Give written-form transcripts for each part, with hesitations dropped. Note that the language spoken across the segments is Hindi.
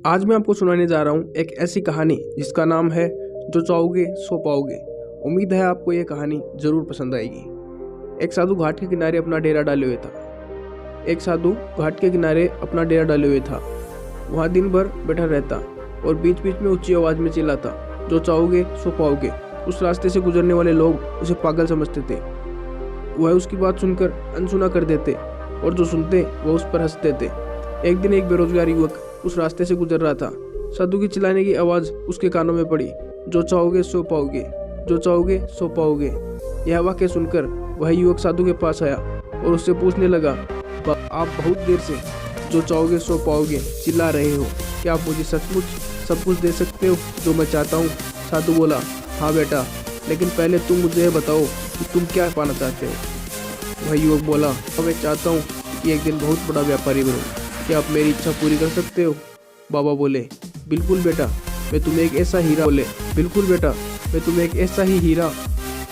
आज मैं आपको सुनाने जा रहा हूँ एक ऐसी कहानी जिसका नाम है जो चाहोगे सो पाओगे। उम्मीद है आपको ये कहानी जरूर पसंद आएगी। एक साधु घाट के किनारे अपना डेरा डाले हुए था। वहाँ दिन भर बैठा रहता और बीच बीच में ऊंची आवाज में चिल्लाता, जो चाहोगे सो पाओगे। उस रास्ते से गुजरने वाले लोग उसे पागल समझते थे। वह उसकी बात सुनकर अनसुना कर देते और जो सुनते वह उस पर हंस देते। एक दिन एक बेरोजगार युवक उस रास्ते से गुजर रहा था। साधु की चिल्लाने की आवाज उसके कानों में पड़ी, जो चाहोगे सो पाओगे, जो चाहोगे सो पाओगे। यह वाक्य सुनकर वह युवक साधु के पास आया और उससे पूछने लगा, आप बहुत देर से जो चाहोगे सो पाओगे चिल्ला रहे हो, क्या आप मुझे सचमुच सब कुछ दे सकते हो जो मैं चाहता हूँ? साधु बोला, हाँ बेटा, लेकिन पहले तुम मुझे यह बताओ कि तुम क्या पाना चाहते हो। वह युवक बोला, मैं चाहता हूँ कि एक दिन बहुत बड़ा व्यापारी बनूं। क्या आप मेरी इच्छा पूरी कर सकते हो? बाबा बोले, बिल्कुल बेटा, मैं तुम्हें एक ऐसा हीरा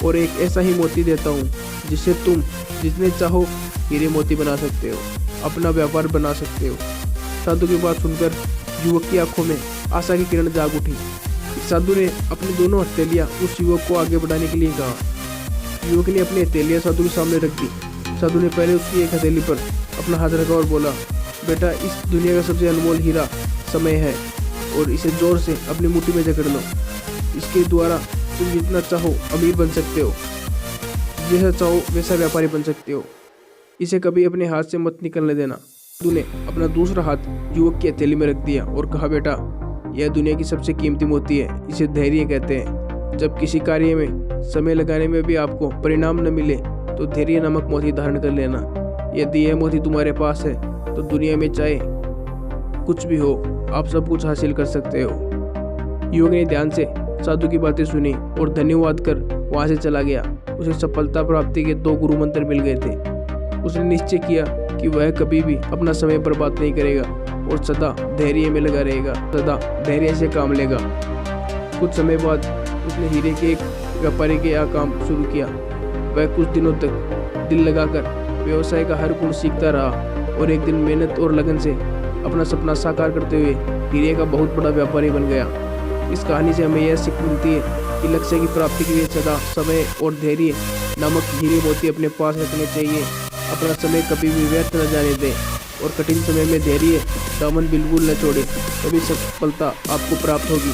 और एक ऐसा ही मोती देता हूँ जिससे तुम जितने चाहो हीरे मोती बना सकते हो, अपना व्यापार बना सकते हो। साधु की बात सुनकर युवक की आंखों में आशा की किरण जाग उठी। साधु ने अपनी दोनों हथेलियां उस युवक को आगे बढ़ाने के लिए कहा। युवक ने अपनी हथेलियां साधु के सामने रख दी। साधु ने पहले उसकी एक हथेली पर अपना हाथ रखा और बोला, बेटा, इस दुनिया का सबसे अनमोल हीरा समय है और इसे जोर से अपनी मुट्ठी में जकड़ लो। इसके द्वारा तुम जितना चाहो अमीर बन सकते हो, जैसा चाहो वैसा व्यापारी बन सकते हो। इसे कभी अपने हाथ से मत निकलने देना। साधु ने अपना दूसरा हाथ युवक की हथेली में रख दिया और कहा, बेटा, यह दुनिया की सबसे कीमती मोती है, इसे धैर्य कहते हैं। जब किसी कार्य में समय लगाने में भी आपको परिणाम न मिले तो धैर्य नामक मोती धारण कर लेना। यदि यह मोती तुम्हारे पास है तो दुनिया में चाहे कुछ भी हो, आप सब कुछ हासिल कर सकते हो। युवक ने ध्यान से साधु की बातें सुनी और धन्यवाद कर वहां से चला गया। उसे सफलता प्राप्ति के 2 गुरु मंत्र मिल गए थे। उसने निश्चय किया कि वह कभी भी अपना समय बर्बाद नहीं करेगा और सदा धैर्य में लगा रहेगा, सदा धैर्य से काम लेगा। कुछ समय बाद उसने हीरे के एक व्यापारी के यहाँ काम शुरू किया। वह कुछ दिनों तक दिल लगाकर व्यवसाय का हर गुण सीखता रहा और एक दिन मेहनत और लगन से अपना सपना साकार करते हुए हीरे का बहुत बड़ा व्यापारी बन गया। इस कहानी से हमें यह सीख मिलती है कि लक्ष्य की प्राप्ति के लिए सदा समय और धैर्य नामक हीरे मोती अपने पास रखने चाहिए। अपना समय कभी भी व्यर्थ न जाने दें और कठिन समय में धैर्य दामन बिल्कुल न छोड़े, तभी सफलता आपको प्राप्त होगी।